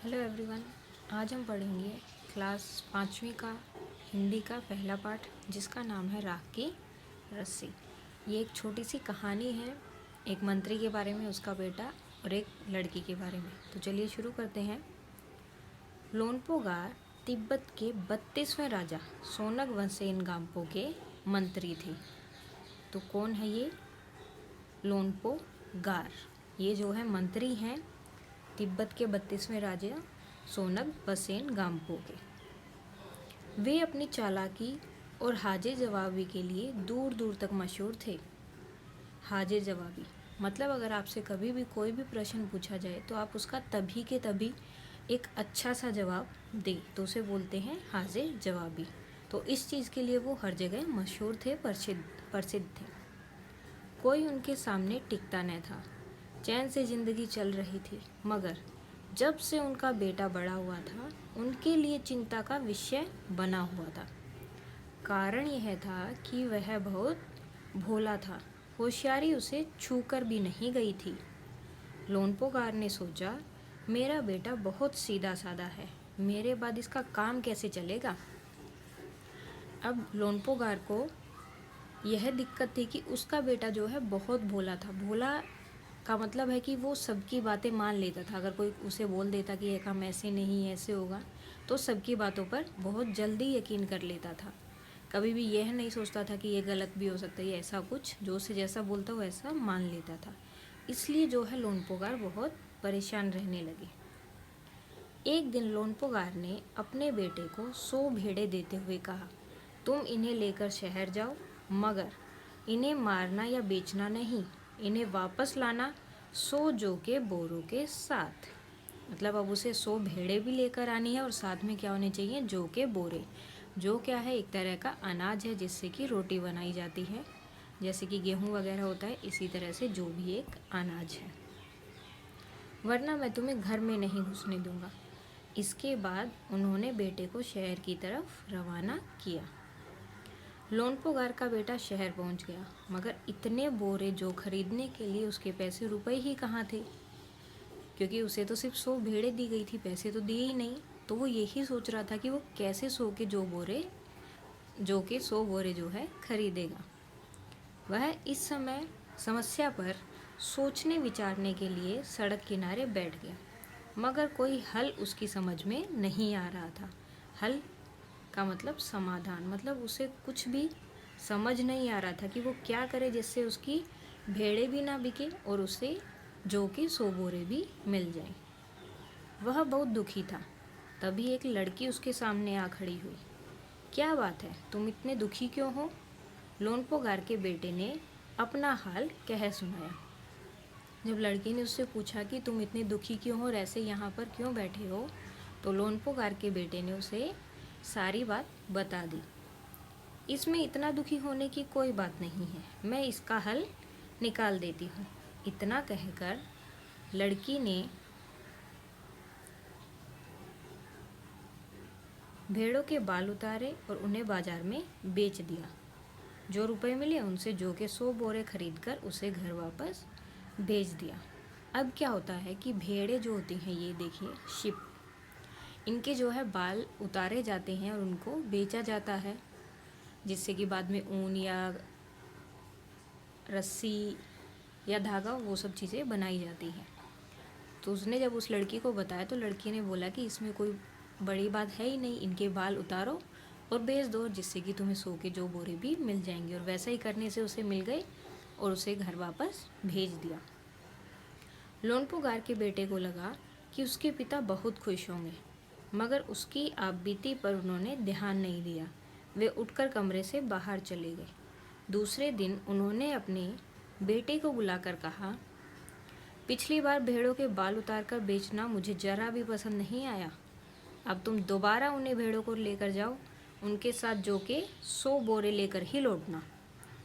Hello everyone. आज हम पढ़ेंगे क्लास 5वीं का हिंदी का पहला पाठ जिसका नाम है राख की रस्सी। ये एक छोटी सी कहानी है एक मंत्री के बारे में, उसका बेटा और एक लड़की के बारे में। तो चलिए शुरू करते हैं। लोनपोगार तिब्बत के 32वें राजा सोनग वसेन गाम्पो के मंत्री थे। तो कौन है ये? लोनपोगार ये जो है मंत्री हैं तिब्बत के 32वें राजा सोनग वसेन गाम्पो के। वे अपनी चालाकी और हाजे जवाबी के लिए दूर दूर तक मशहूर थे। हाजे जवाबी मतलब अगर आपसे कभी भी कोई भी प्रश्न पूछा जाए तो आप उसका तभी के तभी एक अच्छा सा जवाब दें तो उसे बोलते हैं हाजे जवाबी। तो इस चीज़ के लिए वो हर जगह मशहूर थे, प्रसिद्ध थे। कोई उनके सामने टिकता न था। चैन से ज़िंदगी चल रही थी, मगर जब से उनका बेटा बड़ा हुआ था उनके लिए चिंता का विषय बना हुआ था। कारण यह था कि वह बहुत भोला था, होशियारी उसे छूकर भी नहीं गई थी। लोनपोगार ने सोचा, मेरा बेटा बहुत सीधा साधा है, मेरे बाद इसका काम कैसे चलेगा। अब लोनपोगार को यह दिक्कत थी कि उसका बेटा जो है बहुत भोला था। भोला का मतलब है कि वो सबकी बातें मान लेता था। अगर कोई उसे बोल देता कि ये काम ऐसे नहीं ऐसे होगा तो सबकी बातों पर बहुत जल्दी यकीन कर लेता था। कभी भी यह नहीं सोचता था कि ये गलत भी हो सकता है, ये ऐसा कुछ जो उसे जैसा बोलता वो ऐसा मान लेता था। इसलिए जो है लोनपोगार बहुत परेशान रहने लगे। एक दिन लोनपोगार ने अपने बेटे को 100 भेड़ें देते हुए कहा, तुम इन्हें लेकर शहर जाओ, मगर इन्हें मारना या बेचना नहीं, इन्हें वापस लाना 100 जौ के बोरों के साथ। मतलब अब उसे 100 भेड़ें भी लेकर आनी है और साथ में क्या होने चाहिए? जौ के बोरे। जौ क्या है? एक तरह का अनाज है जिससे कि रोटी बनाई जाती है। जैसे कि गेहूँ वगैरह होता है, इसी तरह से जो भी एक अनाज है। वरना मैं तुम्हें घर में नहीं घुसने दूंगा। इसके बाद उन्होंने बेटे को शहर की तरफ रवाना किया। लोनपोगार का बेटा शहर पहुंच गया, मगर इतने बोरे जो खरीदने के लिए उसके पैसे रुपए ही कहाँ थे, क्योंकि उसे तो सिर्फ 100 भेड़ें दी गई थी, पैसे तो दिए ही नहीं। तो वो यही सोच रहा था कि वो कैसे 100 के जो के 100 बोरे जो है खरीदेगा। वह इस समय समस्या पर सोचने विचारने के लिए सड़क किनारे बैठ गया, मगर कोई हल उसकी समझ में नहीं आ रहा था। हल का मतलब समाधान, मतलब उसे कुछ भी समझ नहीं आ रहा था कि वो क्या करे जिससे उसकी भेड़ें भी ना बिके और उसे जौ के 100 बोरे भी मिल जाए। वह बहुत दुखी था। तभी एक लड़की उसके सामने आ खड़ी हुई। क्या बात है, तुम इतने दुखी क्यों हो? लोनपोगार के बेटे ने अपना हाल कह सुनाया। जब लड़की ने उससे पूछा कि तुम इतने दुखी क्यों हो और ऐसे यहाँ पर क्यों बैठे हो, तो लोनपोगार के बेटे ने उसे सारी बात बता दी। इसमें इतना दुखी होने की कोई बात नहीं है, मैं इसका हल निकाल देती हूँ। इतना कहकर लड़की ने भेड़ों के बाल उतारे और उन्हें बाजार में बेच दिया। जो रुपए मिले उनसे जौ के 100 बोरे खरीद कर उसे घर वापस भेज दिया। अब क्या होता है कि भेड़ें जो होती हैं, ये देखिए शिप, इनके जो है बाल उतारे जाते हैं और उनको बेचा जाता है, जिससे कि बाद में ऊन या रस्सी या धागा वो सब चीज़ें बनाई जाती हैं। तो उसने जब उस लड़की को बताया तो लड़की ने बोला कि इसमें कोई बड़ी बात है ही नहीं, इनके बाल उतारो और बेच दो, जिससे कि तुम्हें 100 के जो बोरे भी मिल जाएंगे। और वैसा ही करने से उसे मिल गए और उसे घर वापस भेज दिया। लोनपोगार के बेटे को लगा कि उसके पिता बहुत खुश होंगे, मगर उसकी आपबीती पर उन्होंने ध्यान नहीं दिया। वे उठकर कमरे से बाहर चले गए। दूसरे दिन उन्होंने अपने बेटे को बुलाकर कहा, पिछली बार भेड़ों के बाल उतार कर बेचना मुझे जरा भी पसंद नहीं आया। अब तुम दोबारा उन्हें भेड़ों को लेकर जाओ, उनके साथ जौ के 100 बोरे लेकर ही लौटना।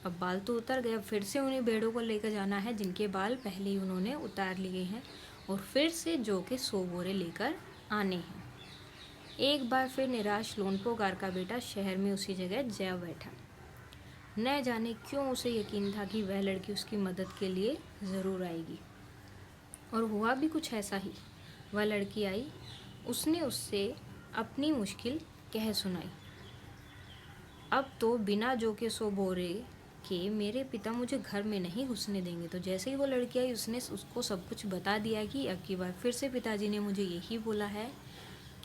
अब बाल तो उतर गए, अब फिर से उन्हें भेड़ों को लेकर जाना है जिनके बाल पहले ही उन्होंने उतार लिए हैं, और फिर से जौ के 100 बोरे लेकर आने हैं। एक बार फिर निराश लोनपोगार का बेटा शहर में उसी जगह जा बैठा। न जाने क्यों उसे यकीन था कि वह लड़की उसकी मदद के लिए ज़रूर आएगी, और हुआ भी कुछ ऐसा ही। वह लड़की आई उसने उससे अपनी मुश्किल कह सुनाई। अब तो बिना जो के सो बोरे कि मेरे पिता मुझे घर में नहीं घुसने देंगे। तो जैसे ही वो लड़की आई उसने उसको सब कुछ बता दिया कि अब की बार फिर से पिताजी ने मुझे यही बोला है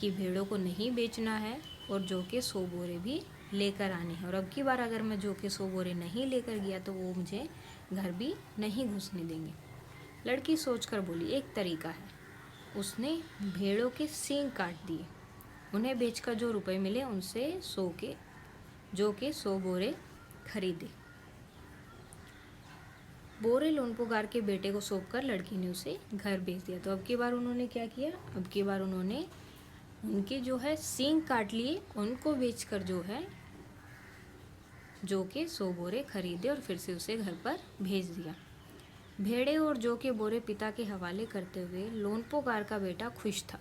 कि भेड़ों को नहीं बेचना है और जो के 100 बोरे भी लेकर आने हैं, और अब की बार अगर मैं जो के 100 बोरे नहीं लेकर गया तो वो मुझे घर भी नहीं घुसने देंगे। लड़की सोचकर बोली, एक तरीका है। उसने भेड़ों के सींग काट दिए। उन्हें बेचकर जो रुपए मिले उनसे 100 बोरे खरीदे। बोरे लोनपोगार के बेटे को सौंपकर लड़की ने उसे घर भेज दिया। तो अब की बार उन्होंने क्या किया, अब की बार उन्होंने उनके जो है सींग काट लिए, उनको बेचकर जो है जो के 100 बोरे खरीदे और फिर से उसे घर पर भेज दिया। भेड़े और जो के बोरे पिता के हवाले करते हुए लोनपोगार का बेटा खुश था।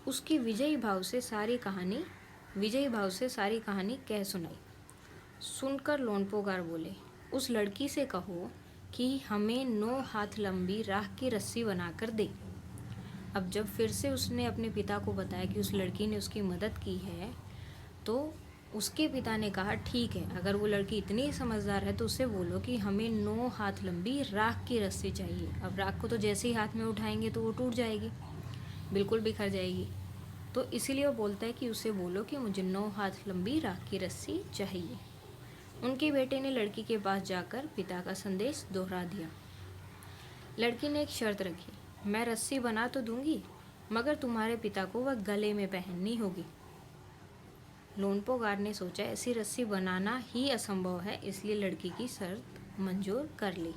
उसकी विजयी भाव से सारी कहानी कह सुनाई। सुनकर लोनपोगार बोले, उस लड़की से कहो कि हमें 9 हाथ लंबी राख की रस्सी बनाकर दे। अब जब फिर से उसने अपने पिता को बताया कि उस लड़की ने उसकी मदद की है, तो उसके पिता ने कहा, ठीक है, अगर वो लड़की इतनी समझदार है तो उससे बोलो कि हमें 9 हाथ लंबी राख की रस्सी चाहिए। अब राख को तो जैसे ही हाथ में उठाएंगे तो वो टूट जाएगी, बिल्कुल बिखर जाएगी। तो इसीलिए वो बोलता है कि उसे बोलो कि मुझे 9 हाथ लंबी राख की रस्सी चाहिए। उनके बेटे ने लड़की के पास जाकर पिता का संदेश दोहरा दिया। लड़की ने एक शर्त रखी, मैं रस्सी बना तो दूंगी मगर तुम्हारे पिता को वह गले में पहननी होगी। लोनपोगार ने सोचा ऐसी रस्सी बनाना ही असंभव है, इसलिए लड़की की शर्त मंजूर कर ली।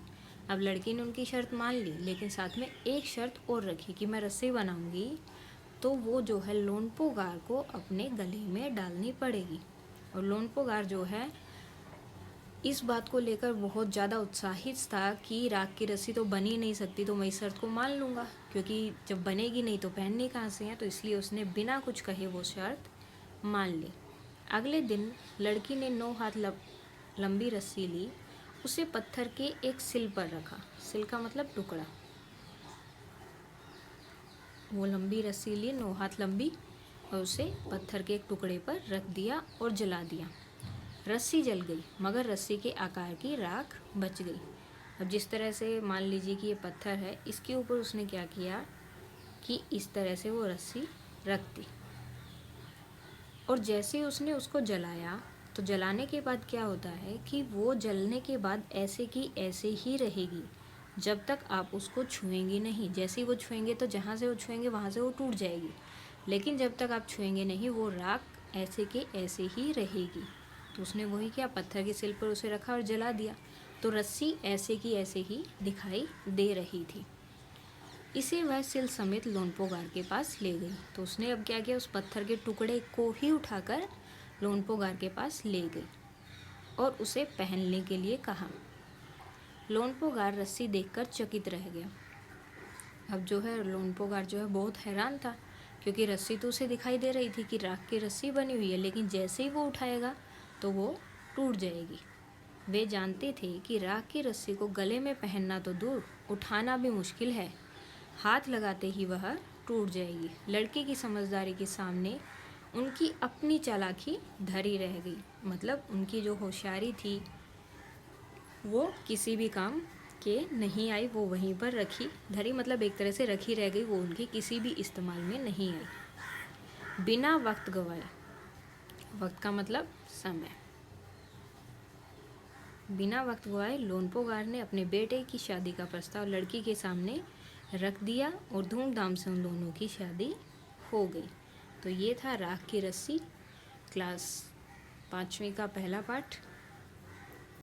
अब लड़की ने उनकी शर्त मान ली, लेकिन साथ में एक शर्त और रखी कि मैं रस्सी बनाऊंगी तो वो जो है लोनपोगार को अपने गले में डालनी पड़ेगी। और लोनपोगार जो है इस बात को लेकर बहुत ज़्यादा उत्साहित था कि राख की रस्सी तो बन ही नहीं सकती, तो मैं इस शर्त को मान लूँगा, क्योंकि जब बनेगी नहीं तो पहननी कहाँ से है। तो इसलिए उसने बिना कुछ कहे वो शर्त मान ली। अगले दिन लड़की ने 9 हाथ लंबी रस्सी ली, उसे पत्थर के एक सिल पर रखा। सिल का मतलब टुकड़ा। वो लंबी रस्सी ली 9 हाथ लंबी और उसे पत्थर के एक टुकड़े पर रख दिया और जला दिया। रस्सी जल गई मगर रस्सी के आकार की राख बच गई। अब जिस तरह से मान लीजिए कि ये पत्थर है, इसके ऊपर उसने क्या किया कि इस तरह से वो रस्सी रख दी, और जैसे उसने उसको जलाया तो जलाने के बाद क्या होता है कि वो जलने के बाद ऐसे की ऐसे ही रहेगी जब तक आप उसको छुएंगे नहीं। जैसे ही वो छुएंगे तो जहाँ से वो छुएंगे वहाँ से वो टूट जाएगी, लेकिन जब तक आप छुएंगे नहीं वो राख ऐसे के ऐसे ही रहेगी। तो उसने वही किया, पत्थर के सिल पर उसे रखा और जला दिया, तो रस्सी ऐसे की ऐसे ही दिखाई दे रही थी। इसे वह सिल समेत लोनपोगार के पास ले गई। तो उसने अब क्या किया, उस पत्थर के टुकड़े को ही उठाकर लोनपोगार के पास ले गई और उसे पहनने के लिए कहा। लोनपोगार रस्सी देखकर चकित रह गया। अब जो है लोनपोगार जो है बहुत हैरान था, क्योंकि रस्सी तो उसे दिखाई दे रही थी कि राख की रस्सी बनी हुई है, लेकिन जैसे ही वो उठाएगा तो वो टूट जाएगी। वे जानते थे कि राख की रस्सी को गले में पहनना तो दूर, उठाना भी मुश्किल है, हाथ लगाते ही वह टूट जाएगी। लड़की की समझदारी के सामने उनकी अपनी चालाकी धरी रह गई। मतलब उनकी जो होशियारी थी वो किसी भी काम के नहीं आई, वो वहीं पर रखी धरी, मतलब एक तरह से रखी रह गई, वो उनकी किसी भी इस्तेमाल में नहीं आई। बिना वक्त गवाए, वक्त का मतलब समय, बिना वक्त गवाए लोनपोगार ने अपने बेटे की शादी का प्रस्ताव लड़की के सामने रख दिया और धूमधाम से उन दोनों की शादी हो गई। तो ये था राख की रस्सी, क्लास 5वीं का पहला पाठ।